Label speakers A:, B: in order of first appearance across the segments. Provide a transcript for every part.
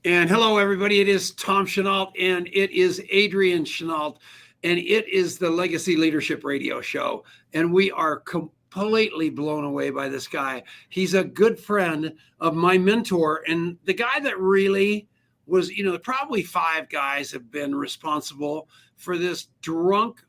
A: And hello, everybody. It is Tom Chenault, and it is Adrian Chenault, and it is the Legacy Leadership Radio Show. And we are completely blown away by this guy. He's a good friend of my mentor, and the guy that really was, probably 5 guys have been responsible for this drunk,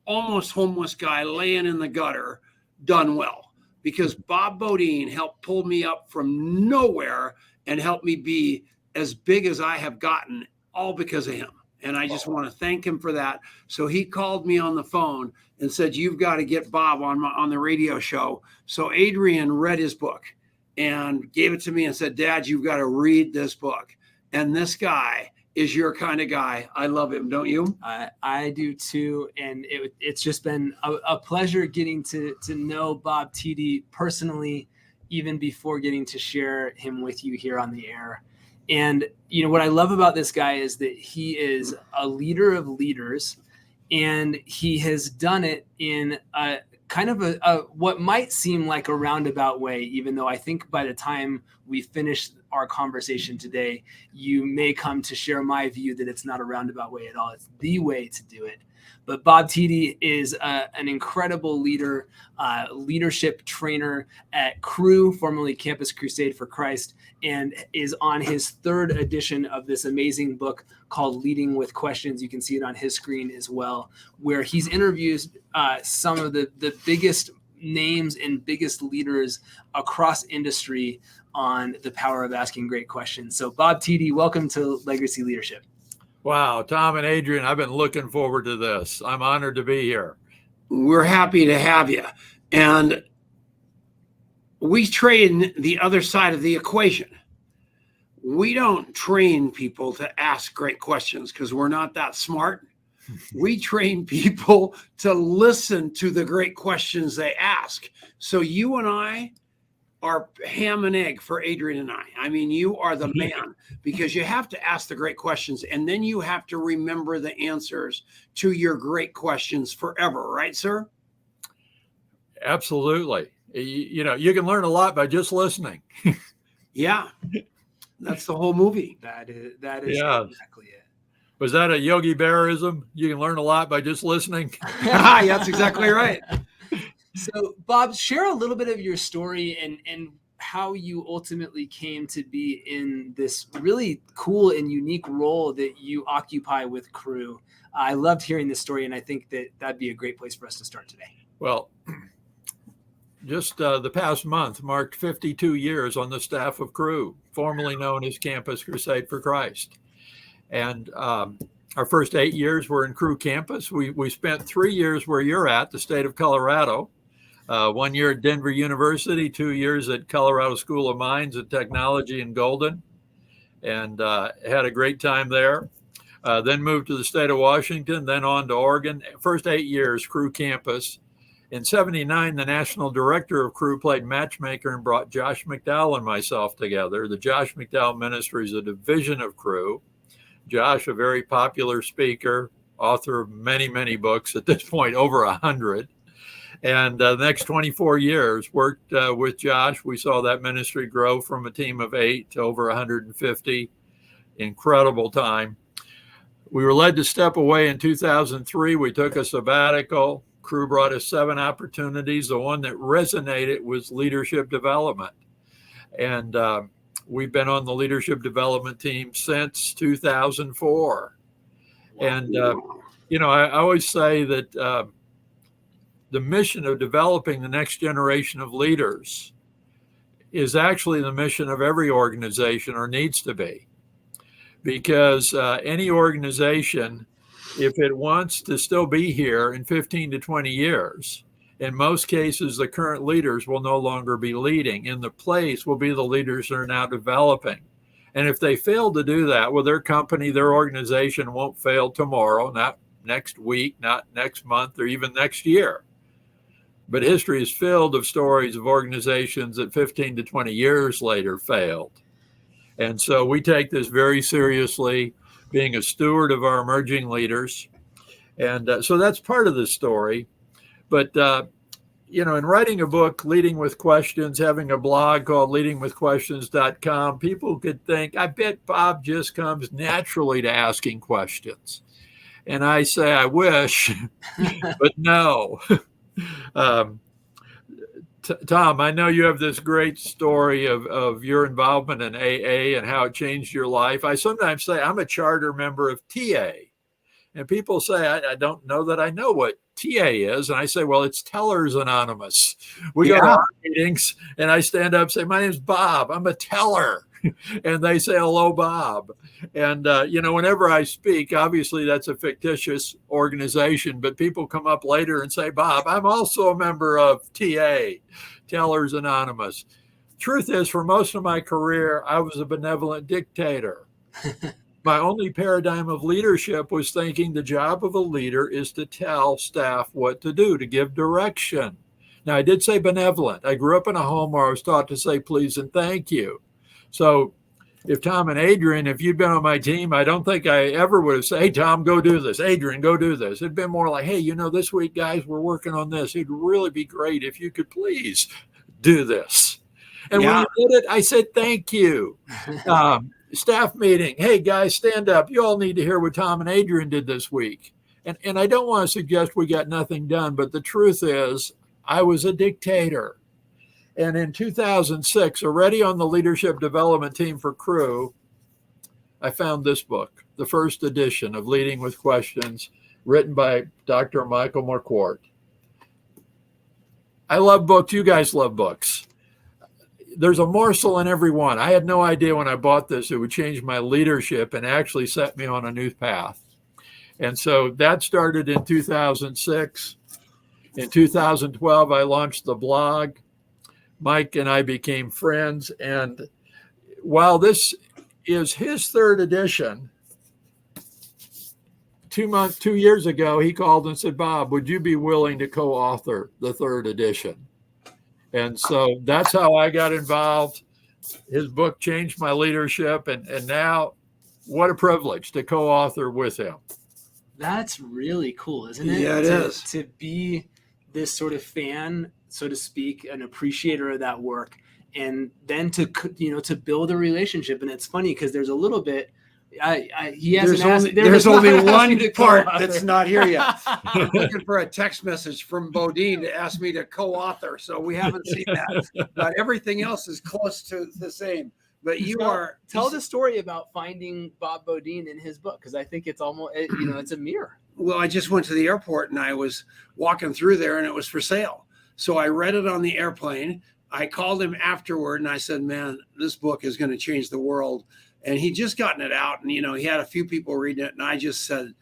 A: almost homeless guy laying in the gutter done well. Because Bob Bodine helped pull me up from nowhere and helped me be as big as I have gotten, all because of him. And I just want to thank him for that. So he called me on the phone and said, "You've got to get Bob on the radio show." So Adrian read his book and gave it to me and said, "Dad, you've got to read this book." And this guy is your kind of guy. I love him, don't you?
B: I do too. And it's just been a pleasure getting to know Bob Tiede personally, even before getting to share him with you here on the air. And, what I love about this guy is that he is a leader of leaders, and he has done it in a kind of a what might seem like a roundabout way, even though I think by the time we finish our conversation today, you may come to share my view that it's not a roundabout way at all. It's the way to do it. But Bob Tiede is an incredible leader, leadership trainer at Cru, formerly Campus Crusade for Christ, and is on his 3rd edition of this amazing book called Leading with Questions. You can see it on his screen as well, where he's interviewed some of the biggest names and biggest leaders across industry on the power of asking great questions. So Bob Tiede, welcome to Legacy Leadership.
C: Wow, Tom and Adrian, I've been looking forward to this. I'm honored to be here.
A: We're happy to have you. And we train the other side of the equation. We don't train people to ask great questions because we're not that smart. We train people to listen to the great questions they ask. So you and I are ham and egg for Adrian and I. I mean, you are the man, because you have to ask the great questions, and then you have to remember the answers to your great questions forever. Right, sir?
C: Absolutely. You can learn a lot by just listening.
A: Yeah. That's the whole movie.
B: That is exactly it.
C: Was that a Yogi Bearism? You can learn a lot by just listening.
A: Yeah, that's exactly right.
B: So, Bob, share a little bit of your story and how you ultimately came to be in this really cool and unique role that you occupy with Cru. I loved hearing this story, and I think that that'd be a great place for us to start today.
C: Well, just the past month marked 52 years on the staff of Cru, formerly known as Campus Crusade for Christ. And our first 8 years were in Cru Campus. We spent 3 years where you're at, the state of Colorado. 1 year at Denver University, 2 years at Colorado School of Mines and Technology in Golden, and had a great time there. Then moved to the state of Washington, then on to Oregon. First 8 years, Cru Campus. In '79, the national director of Cru played matchmaker and brought Josh McDowell and myself together. The Josh McDowell Ministry is a division of Cru. Josh, a very popular speaker, author of many, many books, at this point over 100. And the next 24 years worked with Josh. We saw that ministry grow from a team of 8 to over 150. Incredible time. We were led to step away in 2003. We took a sabbatical. Cru brought us 7 opportunities. The one that resonated was leadership development. And we've been on the leadership development team since 2004. And, I always say that the mission of developing the next generation of leaders is actually the mission of every organization, or needs to be, because any organization, if it wants to still be here in 15 to 20 years, in most cases, the current leaders will no longer be leading. In the place will be the leaders that are now developing. And if they fail to do that, well, their company, their organization won't fail tomorrow, not next week, not next month, or even next year. But history is filled of stories of organizations that 15 to 20 years later failed. And so we take this very seriously, being a steward of our emerging leaders. And so that's part of the story. But in writing a book, Leading with Questions, having a blog called leadingwithquestions.com, people could think, I bet Bob just comes naturally to asking questions. And I say, I wish, but no. Tom, I know you have this great story of your involvement in AA and how it changed your life. I sometimes say I'm a charter member of TA. And people say, I don't know that I know what TA is. And I say, well, it's Tellers Anonymous. We go to our meetings and I stand up and say, my name's Bob. I'm a teller. And they say, hello, Bob. And, whenever I speak, obviously that's a fictitious organization, but people come up later and say, Bob, I'm also a member of TA, Tellers Anonymous. Truth is, for most of my career, I was a benevolent dictator. My only paradigm of leadership was thinking the job of a leader is to tell staff what to do, to give direction. Now, I did say benevolent. I grew up in a home where I was taught to say please and thank you. So if Tom and Adrian, if you'd been on my team, I don't think I ever would have said, hey, Tom, go do this. Adrian, go do this. It'd been more like, hey, this week, guys, we're working on this. It'd really be great if you could please do this. And when you did it, I said, thank you. Staff meeting. Hey, guys, stand up. You all need to hear what Tom and Adrian did this week. And I don't want to suggest we got nothing done, but the truth is I was a dictator. And in 2006, already on the leadership development team for Cru, I found this book, the first edition of Leading with Questions, written by Dr. Michael McCourt. I love books. You guys love books. There's a morsel in every one. I had no idea when I bought this it would change my leadership and actually set me on a new path. And so that started in 2006. In 2012, I launched the blog. Mike and I became friends. And while this is his third edition, 2 years ago, he called and said, Bob, would you be willing to co-author the third edition? And so that's how I got involved. His book changed my leadership. And now what a privilege to co-author with him.
B: That's really cool, isn't it?
A: Yeah, it is.
B: To be this sort of fan, so to speak, an appreciator of that work, and then to build a relationship. And it's funny because there's a little bit,
A: there's only one part that's not here yet. I'm looking for a text message from Bodine to ask me to co-author, so we haven't seen that. But everything else is close to the same. But
B: tell the story about finding Bob Bodine in his book, because I think it's almost it's a mirror.
A: Well, I just went to the airport and I was walking through there and it was for sale. So I read it on the airplane. I called him afterward and I said, man, this book is going to change the world. And he'd just gotten it out and, he had a few people reading it. And I just said,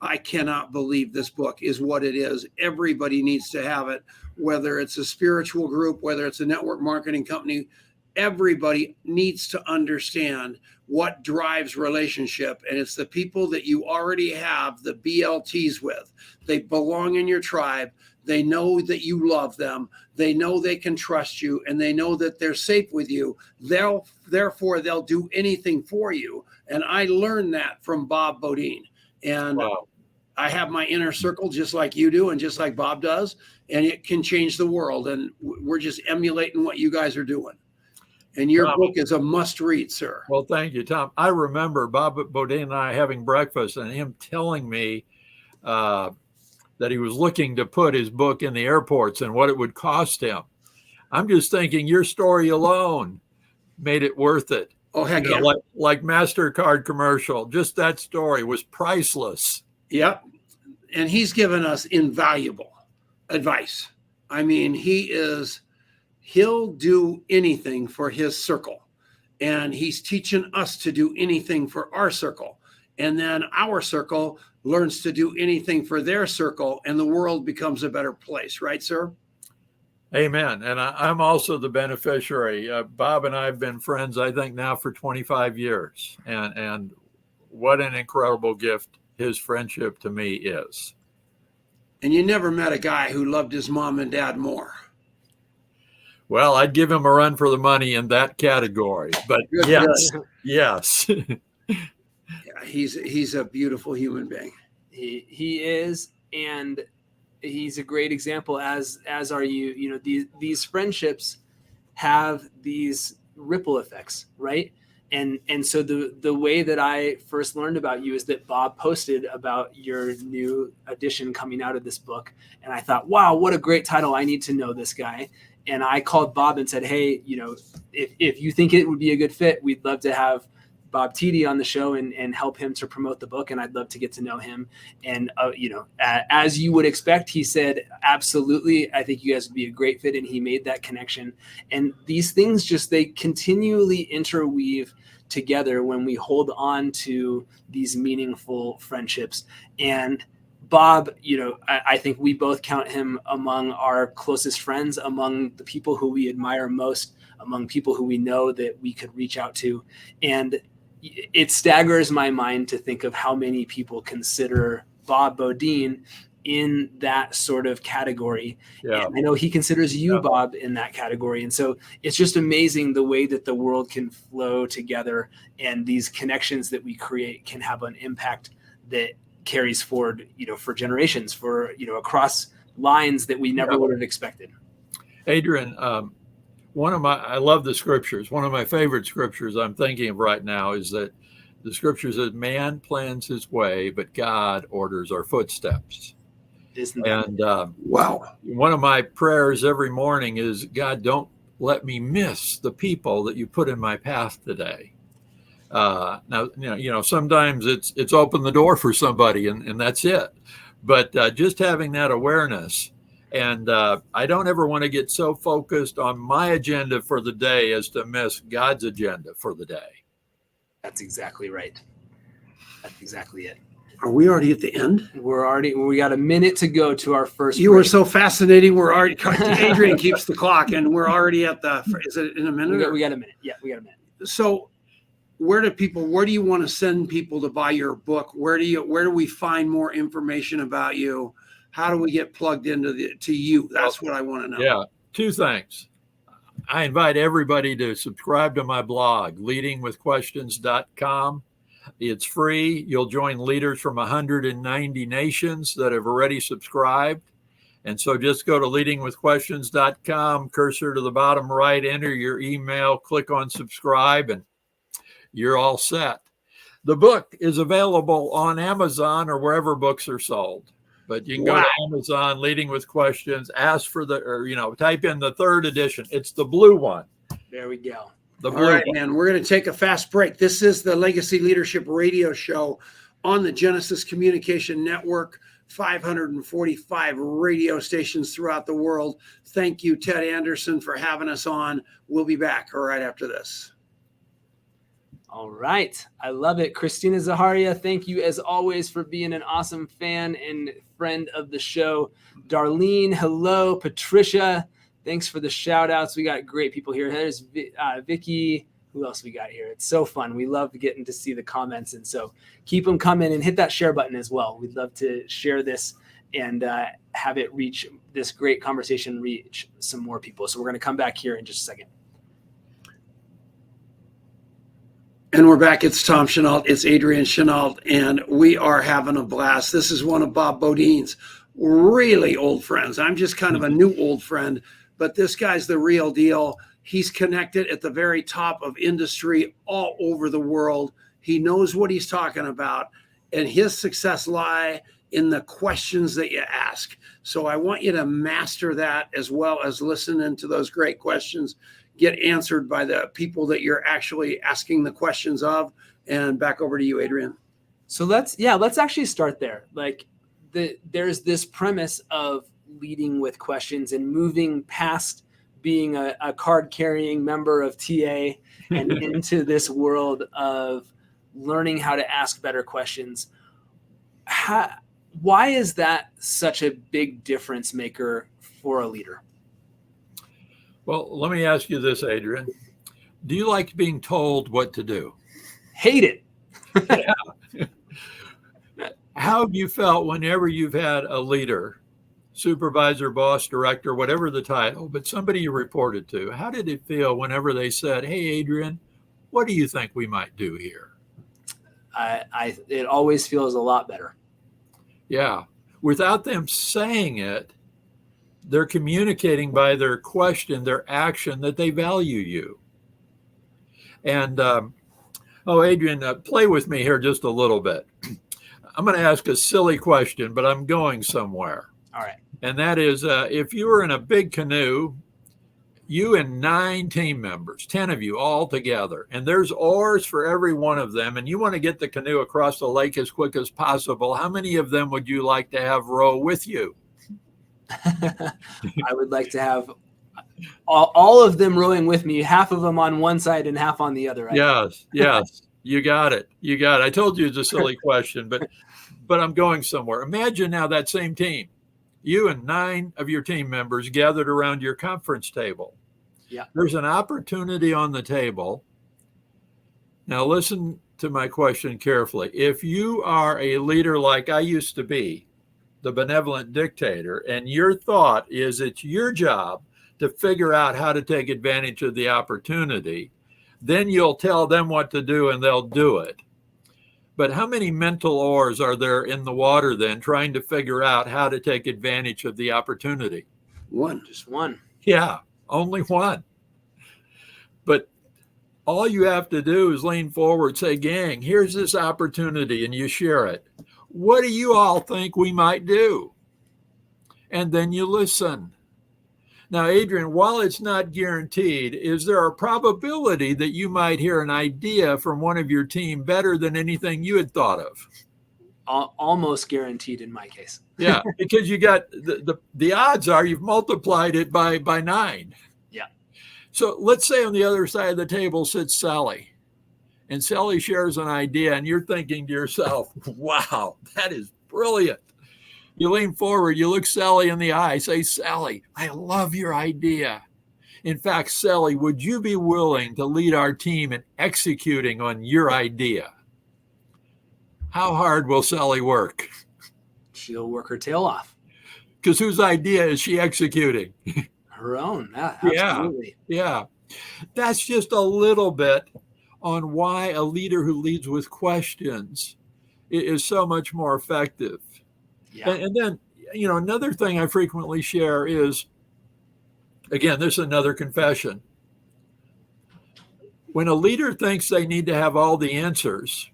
A: I cannot believe this book is what it is. Everybody needs to have it, whether it's a spiritual group, whether it's a network marketing company. Everybody needs to understand what drives relationship. And it's the people that you already have the BLTs with. They belong in your tribe. They know that you love them. They know they can trust you, and they know that they're safe with you. Therefore, they'll do anything for you. And I learned that from Bob Bodine. And
C: wow.
A: I have my inner circle just like you do and just like Bob does, and it can change the world. And we're just emulating what you guys are doing. And your book is a must read, sir.
C: Well, thank you, Tom. I remember Bob Bodine and I having breakfast and him telling me that he was looking to put his book in the airports and what it would cost him. I'm just thinking your story alone made it worth it.
A: Oh, heck yeah.
C: Like MasterCard commercial, just that story was priceless.
A: Yep. And he's given us invaluable advice. I mean, he'll do anything for his circle. And he's teaching us to do anything for our circle. And then our circle learns to do anything for their circle, and the world becomes a better place. Right, sir?
C: Amen. And I'm also the beneficiary. Bob and I have been friends, I think, now for 25 years. And what an incredible gift his friendship to me is.
A: And you never met a guy who loved his mom and dad more.
C: Well, I'd give him a run for the money in that category. But yes.
A: Yeah, he's a beautiful human being.
B: He is. And he's a great example, as are you. You know, these friendships have these ripple effects, right? And so the way that I first learned about you is that Bob posted about your new edition coming out of this book. And I thought, wow, what a great title. I need to know this guy. And I called Bob and said, hey, you know, if you think it would be a good fit, we'd love to have Bob Tiede on the show and help him to promote the book. And I'd love to get to know him. And, you know, as you would expect, he said, absolutely. I think you guys would be a great fit. And he made that connection. And these things just, they continually interweave together when we hold on to these meaningful friendships. And Bob, you know, I think we both count him among our closest friends, among the people who we admire most, among people who we know that we could reach out to. And it staggers my mind to think of how many people consider Bob Bodine in that sort of category. Yeah. And I know he considers you, Bob, in that category. And so it's just amazing the way that the world can flow together, and these connections that we create can have an impact that carries forward, you know, for generations, for, you know, across lines that we never would have expected.
C: Adrian, I love the scriptures. One of my favorite scriptures I'm thinking of right now is that the scripture says, man plans his way, but God orders our footsteps. And wow. One of my prayers every morning is, God, don't let me miss the people that you put in my path today. Now, you know, sometimes it's open the door for somebody and that's it. But just having that awareness. And I don't ever want to get so focused on my agenda for the day as to miss God's agenda for the day.
B: That's exactly right. That's exactly it.
A: Are we already at the end?
B: We got a minute to go to our first
A: break. Were so fascinating. We're already, Adrian keeps the clock, and we're already at is it in a minute?
B: We got a minute. Yeah, we got a minute.
A: So where do you want to send people to buy your book? Where do we find more information about you? How do we get plugged into to you? That's what I want to know.
C: Yeah, two things. I invite everybody to subscribe to my blog, leadingwithquestions.com. It's free. You'll join leaders from 190 nations that have already subscribed. And so just go to leadingwithquestions.com, cursor to the bottom right, enter your email, click on subscribe, and you're all set. The book is available on Amazon or wherever books are sold. But you can go to Amazon, Leading with Questions, ask for type in the third edition. It's the blue one.
B: There we go.
A: All right, man, we're going to take a fast break. This is the Legacy Leadership Radio Show on the Genesis Communication Network, 545 radio stations throughout the world. Thank you, Ted Anderson, for having us on. We'll be back right after this.
B: All right. I love it. Christina Zaharia, thank you as always for being an awesome fan and friend of the show. Darlene, hello. Patricia, thanks for the shout outs. We got great people here. There's Vicky. Who else we got here? It's so fun. We love getting to see the comments. And so keep them coming and hit that share button as well. We'd love to share this and have it reach this great conversation, reach some more people. So we're going to come back here in just a second.
A: And we're back. It's Tom Chenault. It's Adrian Chenault, and we are having a blast. This is one of Bob Bodine's really old friends. I'm just kind of a new old friend, but this guy's the real deal. He's connected at the very top of industry all over the world. He knows what he's talking about, and his success lies in the questions that you ask. So I want you to master that as well as listening to those great questions get answered by the people that you're actually asking the questions of. And back over to you, Adrian.
B: So let's actually start there. Like there's this premise of leading with questions and moving past being a card carrying member of TA and into this world of learning how to ask better questions. Why is that such a big difference maker for a leader?
C: Well, let me ask you this, Adrian. Do you like being told what to do?
B: Hate it.
C: Yeah. How have you felt whenever you've had a leader, supervisor, boss, director, whatever the title, but somebody you reported to? How did it feel whenever they said, hey, Adrian, what do you think we might do here?
B: It always feels a lot better.
C: Yeah. without them saying it, they're communicating by their question, their action, that they value you. And, Adrian, play with me here just a little bit. I'm going to ask a silly question, but I'm going somewhere.
B: All right.
C: And that is, if you were in a big canoe, you and 9 team members, 10 of you all together, and there's oars for every one of them, and you want to get the canoe across the lake as quick as possible, how many of them would you like to have row with you?
B: I would like to have all of them rowing with me, half of them on one side and half on the other. Right?
C: Yes. You got it. I told you it's a silly question, but I'm going somewhere. Imagine now that same team, you and 9 of your team members gathered around your conference table.
B: Yeah.
C: There's an opportunity on the table. Now listen to my question carefully. If you are a leader like I used to be, the benevolent dictator, and your thought is it's your job to figure out how to take advantage of the opportunity, then you'll tell them what to do and they'll do it. But how many mental oars are there in the water then trying to figure out how to take advantage of the opportunity?
A: One.
B: Just one.
C: Yeah, only one. But all you have to do is lean forward, say, gang, here's this opportunity, and you share it. What do you all think we might do? And then you listen. Now, Adrian, while it's not guaranteed, is there a probability that you might hear an idea from one of your team better than anything you had thought of?
B: Almost guaranteed in my case.
C: Yeah, because you got the odds are you've multiplied it by 9.
B: Yeah.
C: So let's say on the other side of the table sits Sally. And Sally shares an idea, and you're thinking to yourself, wow, that is brilliant. You lean forward, you look Sally in the eye, say, Sally, I love your idea. In fact, Sally, would you be willing to lead our team in executing on your idea? How hard will Sally work?
B: She'll work her tail off.
C: Because whose idea is she executing?
B: Her own. Absolutely.
C: Yeah. That's just a little bit on why a leader who leads with questions is so much more effective.
B: Yeah.
C: And then, another thing I frequently share is, again, this is another confession. When a leader thinks they need to have all the answers,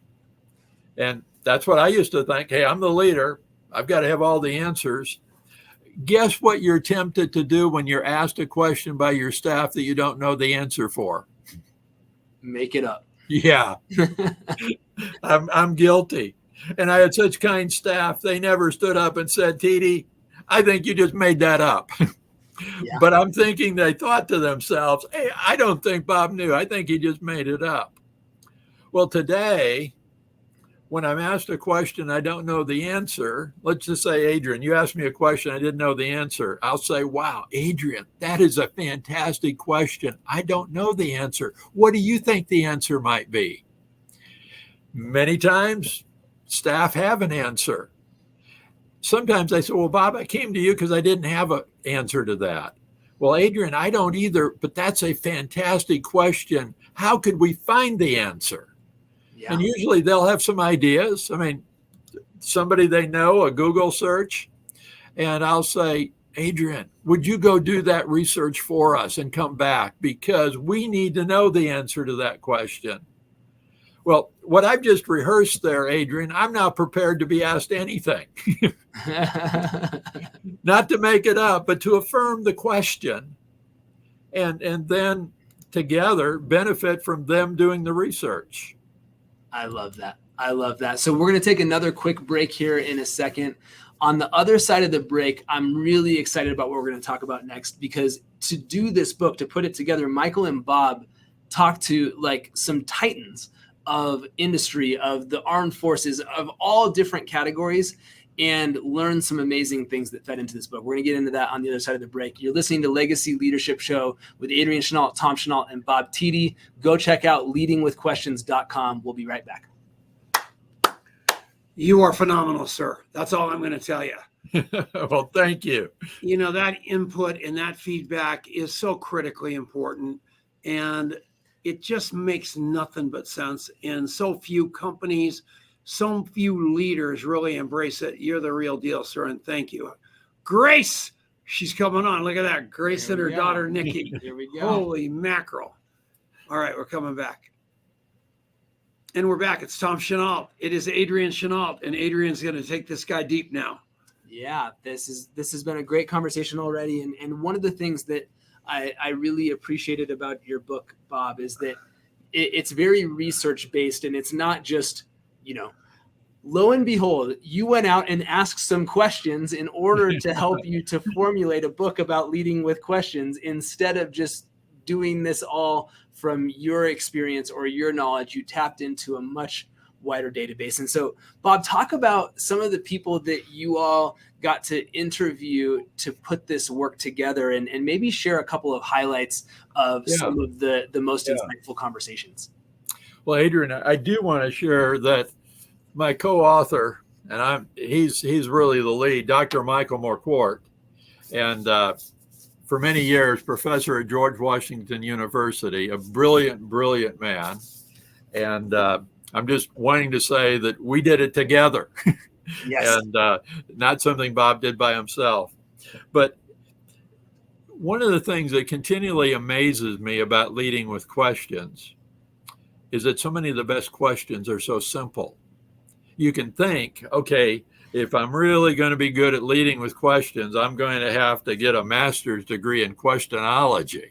C: and that's what I used to think, hey, I'm the leader, I've got to have all the answers. Guess what you're tempted to do when you're asked a question by your staff that you don't know the answer for?
B: Make it up.
C: Yeah, I'm guilty. And I had such kind staff, they never stood up and said, Tiede, I think you just made that up.
B: Yeah.
C: But I'm thinking they thought to themselves, hey, I don't think Bob knew. I think he just made it up. Well, today, when I'm asked a question I don't know the answer, let's just say, Adrian, you asked me a question I didn't know the answer. I'll say, wow, Adrian, that is a fantastic question. I don't know the answer. What do you think the answer might be? Many times, staff have an answer. Sometimes I say, well, Bob, I came to you because I didn't have an answer to that. Well, Adrian, I don't either, but that's a fantastic question. How could we find the answer?
B: Yeah.
C: And usually they'll have some ideas. I mean, somebody they know, a Google search, and I'll say, Adrian, would you go do that research for us and come back? Because we need to know the answer to that question. Well, what I've just rehearsed there, Adrian, I'm now prepared to be asked anything. Not to make it up, but to affirm the question and then together benefit from them doing the research.
B: I love that. So we're going to take another quick break here in a second. On the other side of the break, I'm really excited about what we're going to talk about next, because to do this book, to put it together, Michael and Bob talked to like some titans of industry, of the armed forces, of all different categories, and learn some amazing things that fed into this book. We're going to get into that on the other side of the break. You're listening to Legacy Leadership Show with Adrian Chenault, Tom Chenault, and Bob Tiede. Go check out leadingwithquestions.com. We'll be right back.
A: You are phenomenal, sir. That's all I'm going to tell you.
C: Well, thank you.
A: That input and that feedback is so critically important, and it just makes nothing but sense. And so few companies, So few leaders really embrace it. You're the real deal, sir, and thank you. Grace, she's coming on. Look at that. Grace and her daughter, Nikki.
B: Here we go.
A: Holy mackerel. All right, we're coming back. And we're back. It's Tom Chenault. It is Adrian Chenault, and Adrian's going to take this guy deep now.
B: Yeah, this has been a great conversation already. And one of the things that I really appreciated about your book, Bob, is that it's very research-based, and it's not just, lo and behold, you went out and asked some questions in order to help you to formulate a book about leading with questions, instead of just doing this all from your experience or your knowledge. You tapped into a much wider database. And so, Bob, talk about some of the people that you all got to interview to put this work together, and maybe share a couple of highlights of some of the most insightful conversations.
C: Well, Adrian, I do want to share that my co-author, and he's really the lead, Dr. Michael Morquart, and for many years, professor at George Washington University, a brilliant man. And I'm just wanting to say that we did it together.
B: Yes.
C: And not something Bob did by himself. But one of the things that continually amazes me about leading with questions is that so many of the best questions are so simple. You can think, okay, if I'm really going to be good at leading with questions, I'm going to have to get a master's degree in questionology,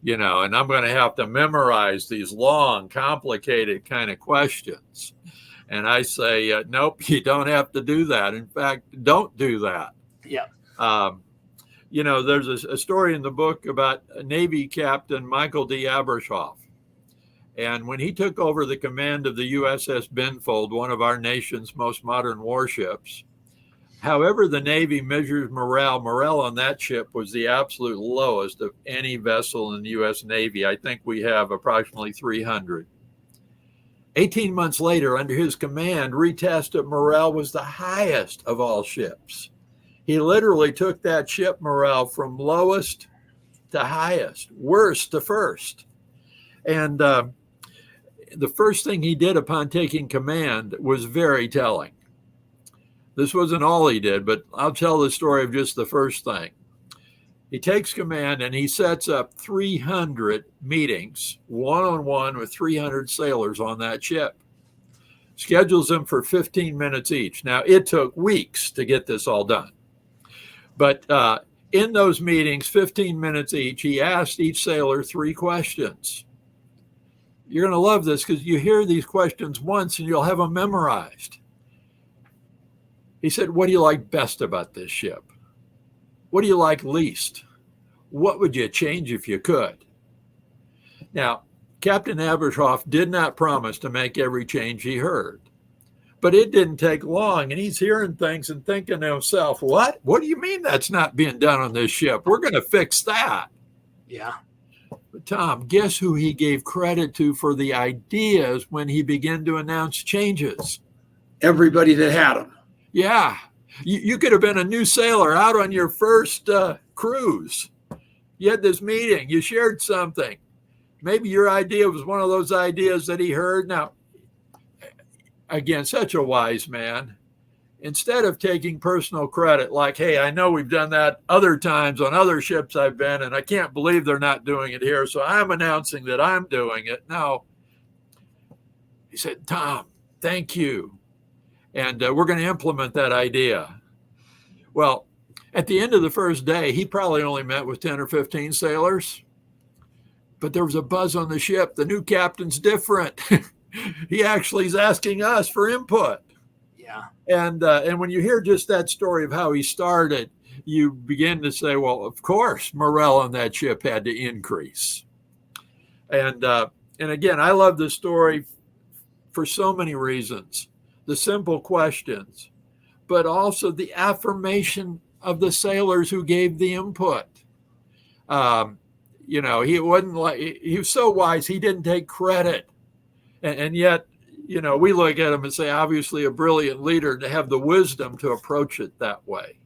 C: and I'm going to have to memorize these long, complicated kind of questions. And I say, nope, you don't have to do that. In fact, don't do that.
B: Yeah.
C: There's a story in the book about Navy Captain Michael D. Abrashoff. And when he took over the command of the USS Benfold, one of our nation's most modern warships, however the Navy measures morale on that ship was the absolute lowest of any vessel in the U.S. Navy. I think we have approximately 300. 18 months later, under his command, retested morale was the highest of all ships. He literally took that ship morale from lowest to highest, worst to first. And the first thing he did upon taking command was very telling. This wasn't all he did, but I'll tell the story of just the first thing. He takes command and he sets up 300 meetings, one-on-one with 300 sailors on that ship. Schedules them for 15 minutes each. Now, it took weeks to get this all done. But in those meetings, 15 minutes each, he asked each sailor 3 questions. You're going to love this because you hear these questions once and you'll have them memorized. He said, what do you like best about this ship? What do you like least? What would you change if you could? Now, Captain Abrashoff did not promise to make every change he heard, but it didn't take long, and he's hearing things and thinking to himself, what? What do you mean that's not being done on this ship? We're going to fix that.
B: Yeah.
C: But Tom, guess who he gave credit to for the ideas when he began to announce changes?
A: Everybody that had them.
C: Yeah. You could have been a new sailor out on your first cruise. You had this meeting. You shared something. Maybe your idea was one of those ideas that he heard. Now, again, such a wise man. Instead of taking personal credit, like, hey, I know we've done that other times on other ships I've been, and I can't believe they're not doing it here, so I'm announcing that I'm doing it. No. He said, Tom, thank you. And we're going to implement that idea. Well, at the end of the first day, he probably only met with 10 or 15 sailors. But there was a buzz on the ship. The new captain's different. He actually is asking us for input.
B: Yeah.
C: And when you hear just that story of how he started, you begin to say, well, of course, morale on that ship had to increase. And again, I love this story for so many reasons. The simple questions, but also the affirmation of the sailors who gave the input. He wasn't like, he was so wise, he didn't take credit. And yet, we look at him and say, obviously a brilliant leader to have the wisdom to approach it that way.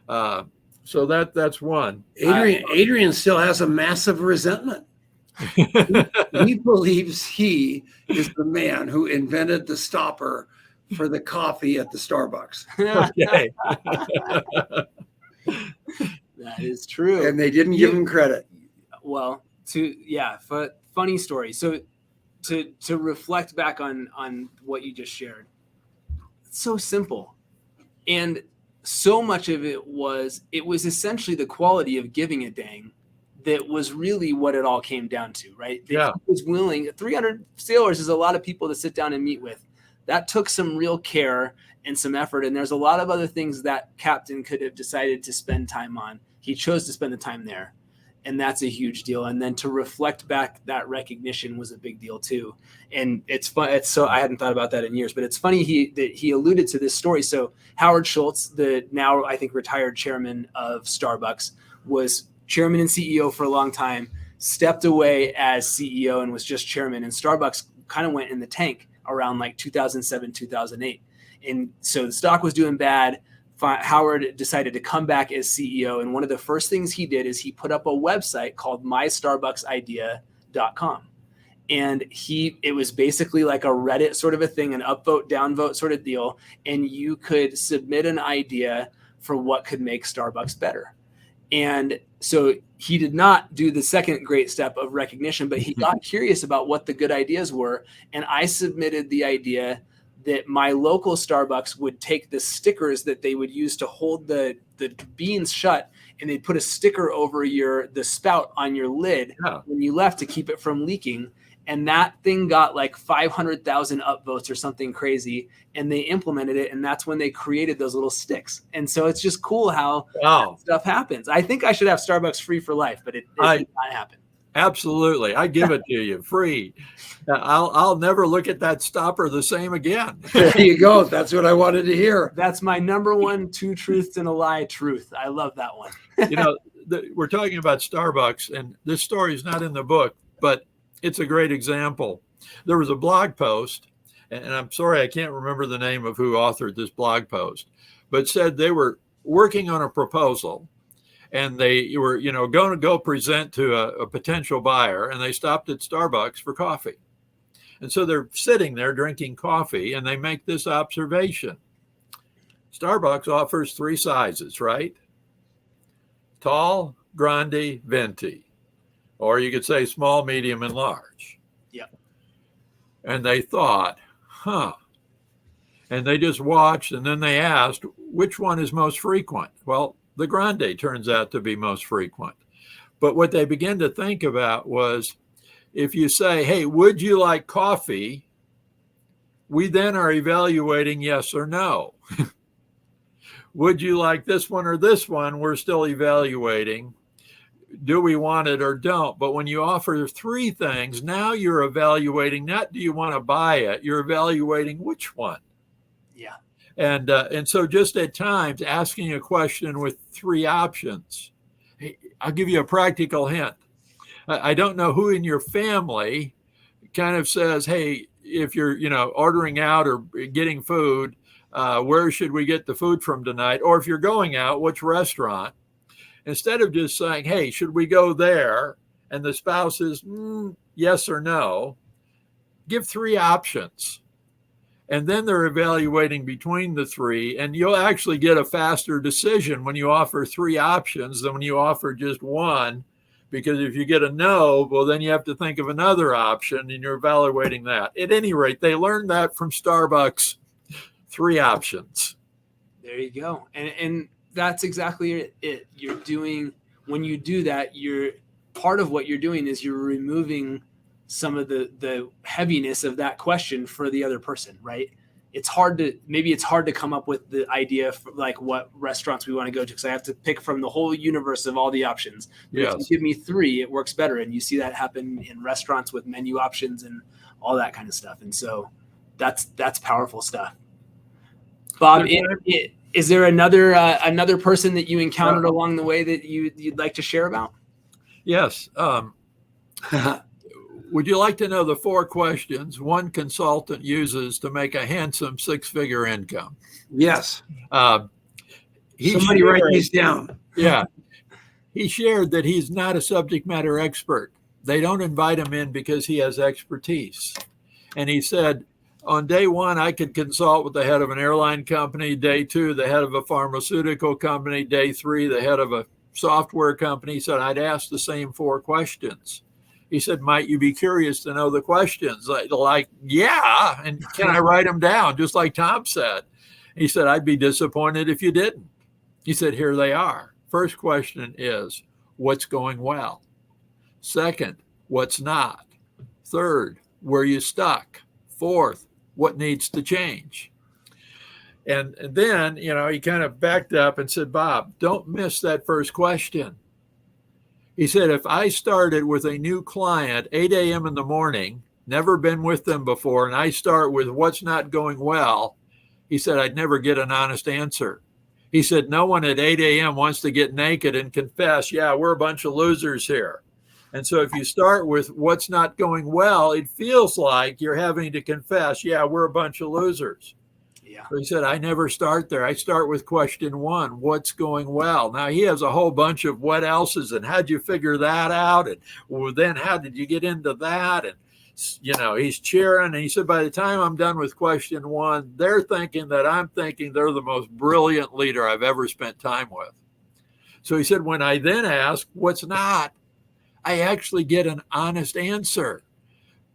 C: So that's one.
A: Adrian still has a massive resentment. He believes he is the man who invented the stopper for the coffee at the Starbucks.
C: Okay.
B: That is true.
A: And they didn't give him credit.
B: Well, funny story. So to reflect back on what you just shared, it's so simple. And so much of it was essentially the quality of giving a dang that was really what it all came down to, right?
C: Yeah.
B: He was willing. 300 sailors is a lot of people to sit down and meet with. That took some real care and some effort. And there's a lot of other things that captain could have decided to spend time on. He chose to spend the time there. And that's a huge deal. And then to reflect back, that recognition was a big deal too. And it's fun. It's so, I hadn't thought about that in years, but it's funny that he alluded to this story. So Howard Schultz, the now I think retired chairman of Starbucks, was chairman and CEO for a long time, stepped away as CEO and was just chairman. And Starbucks kind of went in the tank around like 2007, 2008. And so the stock was doing bad. Howard decided to come back as CEO. And one of the first things he did is he put up a website called mystarbucksidea.com. And it was basically like a Reddit sort of a thing, an upvote, downvote sort of deal. And you could submit an idea for what could make Starbucks better. And so he did not do the second great step of recognition, but he got curious about what the good ideas were. And I submitted the idea that my local Starbucks would take the stickers that they would use to hold the beans shut, and they'd put a sticker over the spout on your lid when you left to keep it from leaking. And that thing got like 500,000 upvotes or something crazy, and they implemented it. And that's when they created those little sticks. And so it's just cool how stuff happens. I think I should have Starbucks free for life, but it did not happen.
C: Absolutely. I give it to you free. I'll never look at that stopper the same again.
A: There you go. That's what I wanted to hear.
B: That's my number one 2 truths and a lie truth. I love that one.
C: We're talking about Starbucks, and this story is not in the book, but it's a great example. There was a blog post, and I'm sorry, I can't remember the name of who authored this blog post, but said they were working on a proposal. And they were, going to go present to a potential buyer, and they stopped at Starbucks for coffee. And so they're sitting there drinking coffee, and they make this observation. Starbucks offers 3 sizes, right? Tall, grande, venti. Or you could say small, medium, and large.
B: Yeah.
C: And they thought, And they just watched, and then they asked, which one is most frequent? Well, the grande turns out to be most frequent. But what they began to think about was, if you say, hey, would you like coffee? We then are evaluating yes or no. Would you like this one or this one? We're still evaluating. Do we want it or don't? But when you offer 3 things, now you're evaluating, not do you want to buy it? You're evaluating which one.
B: Yeah.
C: And so just at times asking a question with 3 options. Hey, I'll give you a practical hint. I don't know who in your family kind of says, hey, if you're, ordering out or getting food, where should we get the food from tonight? Or if you're going out, which restaurant? Instead of just saying, hey, should we go there? And the spouse is yes or no, give 3 options. And then they're evaluating between the 3, and you'll actually get a faster decision when you offer 3 options than when you offer just 1. Because if you get a no, well, then you have to think of another option, and you're evaluating that. At any rate, they learned that from Starbucks, 3 options.
B: There you go. And that's exactly it. You're doing, when you do that, part of what you're doing is you're removing some of the heaviness of that question for the other person, right? It's hard to come up with the idea for like what restaurants we want to go to, because I have to pick from the whole universe of all the options. Yes. If you give me 3, it works better. And you see that happen in restaurants with menu options and all that kind of stuff. And so that's powerful stuff. Bob, is there another person that you encountered along the way that you'd like to share about?
C: Yes. Would you like to know the 4 questions one consultant uses to make a handsome 6-figure income?
A: Yes.
C: Somebody
A: write these down.
C: Yeah. He shared that he's not a subject matter expert. They don't invite him in because he has expertise. And he said, on day one, I could consult with the head of an airline company. Day two, the head of a pharmaceutical company. Day three, the head of a software company. He said, I'd ask the same 4 questions. He said, might you be curious to know the questions? Like, yeah. And can I write them down? Just like Tom said. He said, I'd be disappointed if you didn't. He said, here they are. First question is, what's going well? Second, what's not? Third, where you stuck? Fourth, what needs to change? And then, he kind of backed up and said, Bob, don't miss that first question. He said, if I started with a new client, 8 a.m. in the morning, never been with them before, and I start with what's not going well, he said, I'd never get an honest answer. He said, no one at 8 a.m. wants to get naked and confess, yeah, we're a bunch of losers here. And so if you start with what's not going well, it feels like you're having to confess, yeah, we're a bunch of losers.
B: Yeah.
C: So he said, I never start there. I start with question 1, what's going well? Now he has a whole bunch of what else's and how'd you figure that out? And well, then how did you get into that? And, he's cheering. And he said, by the time I'm done with question 1, they're thinking that I'm thinking they're the most brilliant leader I've ever spent time with. So he said, when I then ask what's not, I actually get an honest answer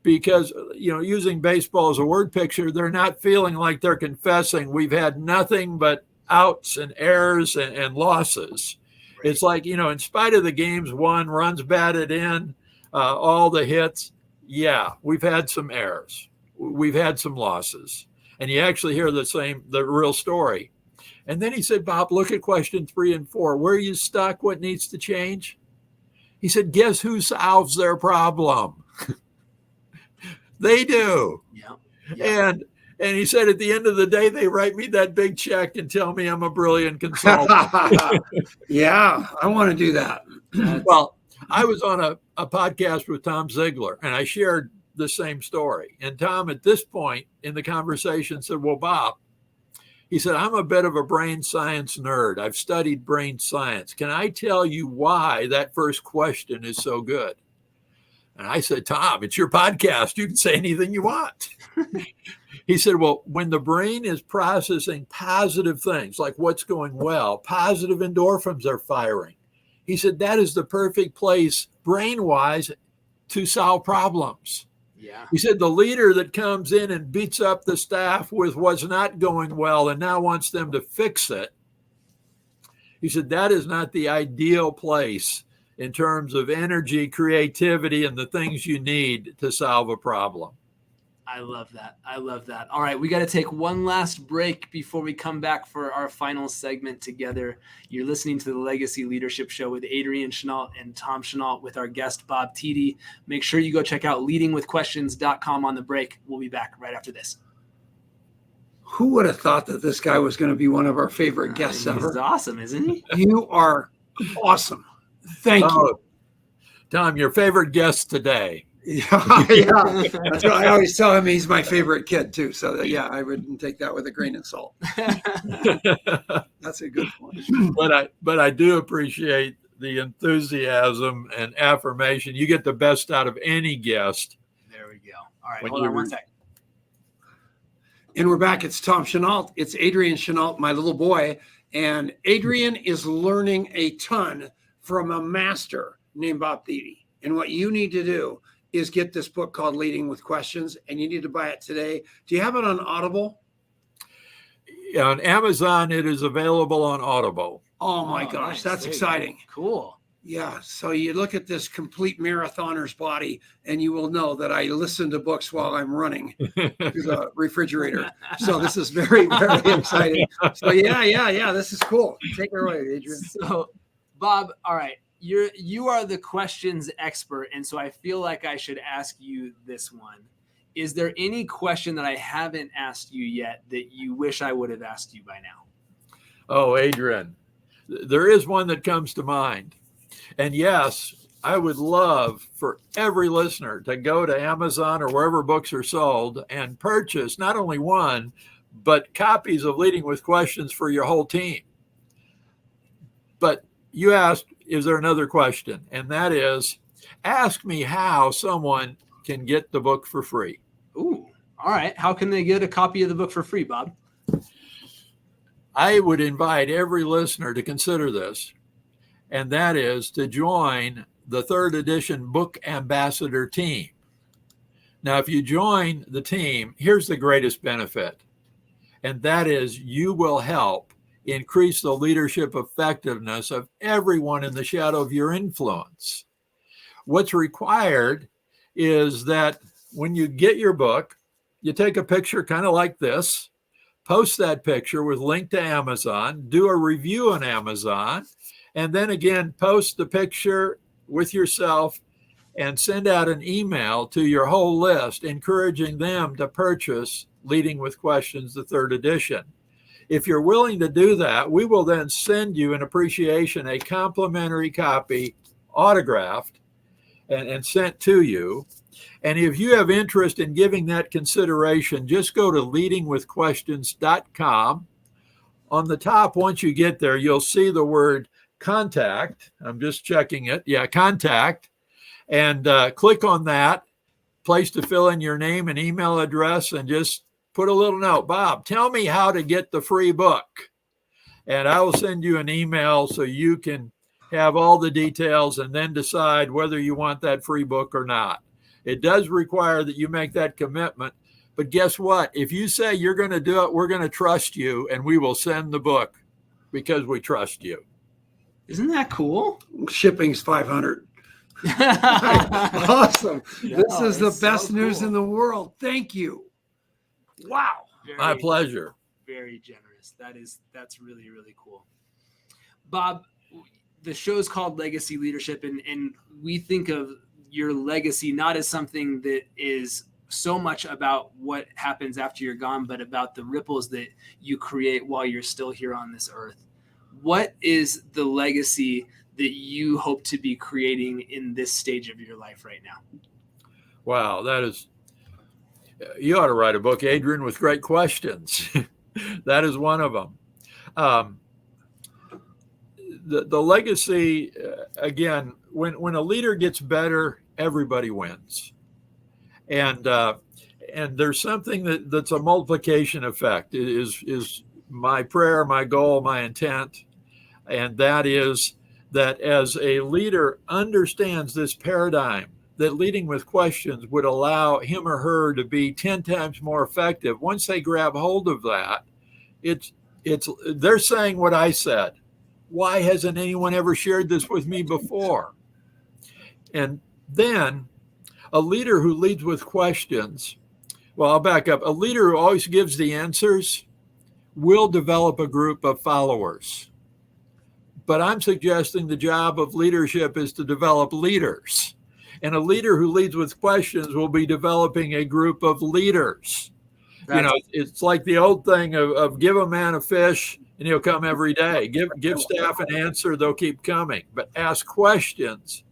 C: because, using baseball as a word picture, they're not feeling like they're confessing. We've had nothing but outs and errors and losses. Right. It's like, in spite of the games won, runs batted in, all the hits. Yeah, we've had some errors. We've had some losses. And you actually hear the real story. And then he said, Bob, look at question 3 and 4. Where are you stuck? What needs to change? He said, guess who solves their problem? They do. Yeah. And he said, at the end of the day, they write me that big check and tell me I'm a brilliant consultant.
A: Yeah, I want to do that.
C: Well, I was on a podcast with Tom Ziegler, and I shared the same story. And Tom, at this point in the conversation, said, well, Bob, he said, I'm a bit of a brain science nerd. I've studied brain science. Can I tell you why that first question is so good? And I said, Tom, it's your podcast. You can say anything you want. He said, well, when the brain is processing positive things, like what's going well, positive endorphins are firing. He said, that is the perfect place brain-wise to solve problems.
B: Yeah.
C: He said the leader that comes in and beats up the staff with what's not going well and now wants them to fix it. He said that is not the ideal place in terms of energy, creativity, and the things you need to solve a problem.
B: I love that. I love that. All right, we got to take one last break before we come back for our final segment together. You're listening to the Legacy Leadership Show with Adrian Chenault and Tom Chenault with our guest, Bob Tiede. Make sure you go check out leadingwithquestions.com on the break. We'll be back right after this.
A: Who would have thought that this guy was going to be one of our favorite guests ever?
B: He's awesome, isn't he?
A: You are awesome. Thank you.
C: Tom, your favorite guest today.
A: Yeah. That's what I always tell him. He's my favorite kid too. So yeah, I wouldn't take that with a grain of salt. That's a good point.
C: But I do appreciate the enthusiasm and affirmation. You get the best out of any guest.
B: There we go. All right, hold on one second.
A: And we're back. It's Tom Chenault. It's Adrian Chenault, my little boy. And Adrian is learning a ton from a master named Bob Tiede. And what you need to do is get this book called Leading with Questions, and you need to buy it today. Do you have it on Audible?
C: Yeah, on Amazon, it is available on Audible.
A: Oh my gosh, nice. That's exciting.
B: Cool.
A: Yeah, so you look at this complete marathoner's body, and you will know that I listen to books while I'm running to the refrigerator. So this is very, very exciting. So yeah, this is cool. Take it away, Adrian.
B: So, Bob, all right. You are the questions expert, and so I feel like I should ask you this one. Is there any question that I haven't asked you yet that you wish I would have asked you by now?
C: Oh, Adrian, there is one that comes to mind. And yes, I would love for every listener to go to Amazon or wherever books are sold and purchase not only one, but copies of Leading with Questions for your whole team. But you asked, is there another question? And that is, ask me how someone can get the book for free.
B: Ooh, all right. How can they get a copy of the book for free, Bob?
C: I would invite every listener to consider this, and that is to join the 3rd edition book ambassador team. Now, if you join the team, here's the greatest benefit, and that is you will help increase the leadership effectiveness of everyone in the shadow of your influence. What's required is that when you get your book, you take a picture kind of like this, post that picture with link to Amazon, do a review on Amazon, and then again, post the picture with yourself and send out an email to your whole list, encouraging them to purchase Leading with Questions, the 3rd edition. If you're willing to do that, we will then send you in appreciation a complimentary copy, autographed, and sent to you. And if you have interest in giving that consideration, just go to leadingwithquestions.com. On the top, once you get there, you'll see the word contact. I'm just checking it. Yeah, contact. And click on that, place to fill in your name and email address, and just put a little note. Bob, tell me how to get the free book. And I will send you an email so you can have all the details and then decide whether you want that free book or not. It does require that you make that commitment. But guess what? If you say you're going to do it, we're going to trust you, and we will send the book because we trust you.
B: Isn't that cool?
A: Shipping's $500. Awesome. This is the best news in the world. Thank you. Wow.
C: My pleasure.
B: Very generous. That's really, really cool. Bob, the show's called Legacy Leadership, and we think of your legacy not as something that is so much about what happens after you're gone, but about the ripples that you create while you're still here on this earth. What is the legacy that you hope to be creating in this stage of your life right now? Wow,
C: you ought to write a book, Adrian, with great questions. That is one of them. The legacy, again, when a leader gets better, everybody wins. And there's something that's a multiplication effect. It is my prayer, my goal, my intent. And that is that as a leader understands this paradigm, that leading with questions would allow him or her to be 10 times more effective. Once they grab hold of that, they're saying what I said. Why hasn't anyone ever shared this with me before? And then a leader who leads with questions, well, I'll back up. A leader who always gives the answers will develop a group of followers. But I'm suggesting the job of leadership is to develop leaders. And a leader who leads with questions will be developing a group of leaders. It's like the old thing of give a man a fish and he'll come every day. Give staff an answer, they'll keep coming. But ask questions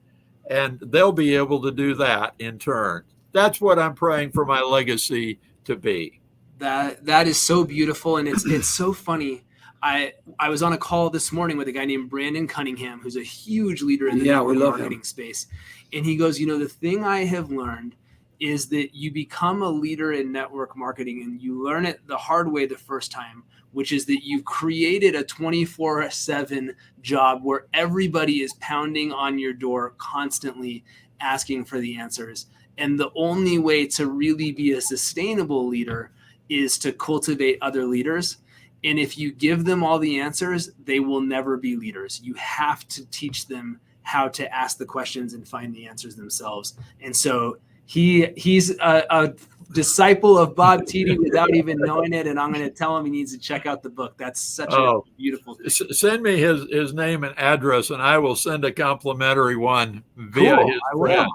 C: and they'll be able to do that in turn. That's what I'm praying for my legacy to be.
B: That is so beautiful. And it's so funny. I was on a call this morning with a guy named Brandon Cunningham, who's a huge leader in the network marketing space. And he goes, the thing I have learned is that you become a leader in network marketing and you learn it the hard way the first time, which is that you've created a 24/7 job where everybody is pounding on your door constantly asking for the answers. And the only way to really be a sustainable leader is to cultivate other leaders. And if you give them all the answers, they will never be leaders. You have to teach them how to ask the questions and find the answers themselves. And so he's a disciple of Bob Tiede without even knowing it. And I'm going to tell him he needs to check out the book. That's such a beautiful thing.
C: Send me his name and address, and I will send a complimentary one via his friend.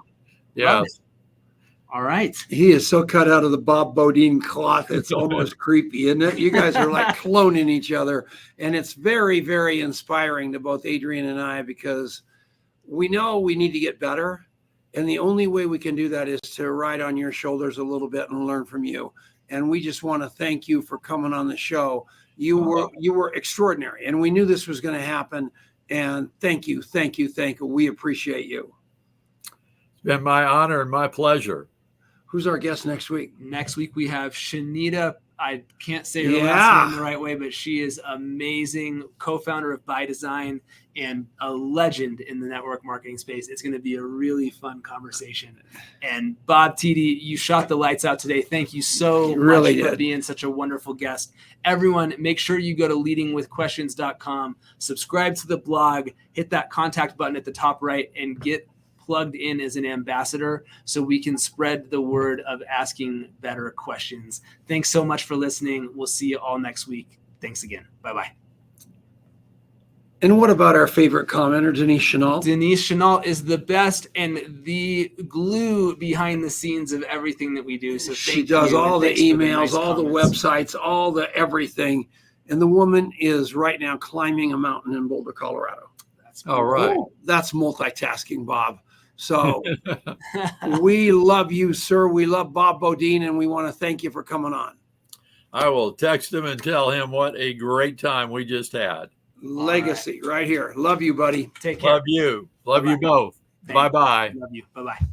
C: Yeah.
B: All right.
A: He is so cut out of the Bob Bodine cloth. It's almost creepy, isn't it? You guys are like cloning each other. And it's very, very inspiring to both Adrian and I, because we know we need to get better. And the only way we can do that is to ride on your shoulders a little bit and learn from you. And we just want to thank you for coming on the show. You were extraordinary. And we knew this was going to happen. And thank you. We appreciate you.
C: It's been my honor and my pleasure.
A: Who's our guest next week?
B: Next week, we have Shanita. I can't say her last name the right way, but she is amazing, co-founder of By Design and a legend in the network marketing space. It's going to be a really fun conversation. And Bob Tiede, you shot the lights out today. Thank you so much for being such a wonderful guest. Everyone, make sure you go to leadingwithquestions.com, subscribe to the blog, hit that contact button at the top right, and get plugged in as an ambassador so we can spread the word of asking better questions. Thanks so much for listening. We'll see you all next week. Thanks again. Bye-bye.
A: And what about our favorite commenter, Denise Chenault?
B: Denise Chenault is the best and the glue behind the scenes of everything that we do. So
A: she does all the emails, all the websites, all the everything. And the woman is right now climbing a mountain in Boulder, Colorado.
C: All right.
A: That's multitasking, Bob. So we love you, sir. We love Bob Bodine, and we want to thank you for coming on.
C: I will text him and tell him what a great time we just had.
A: Legacy right here. Love you, buddy.
B: Take care.
C: Love you. Love you both. Bye-bye.
B: Love you. Bye-bye.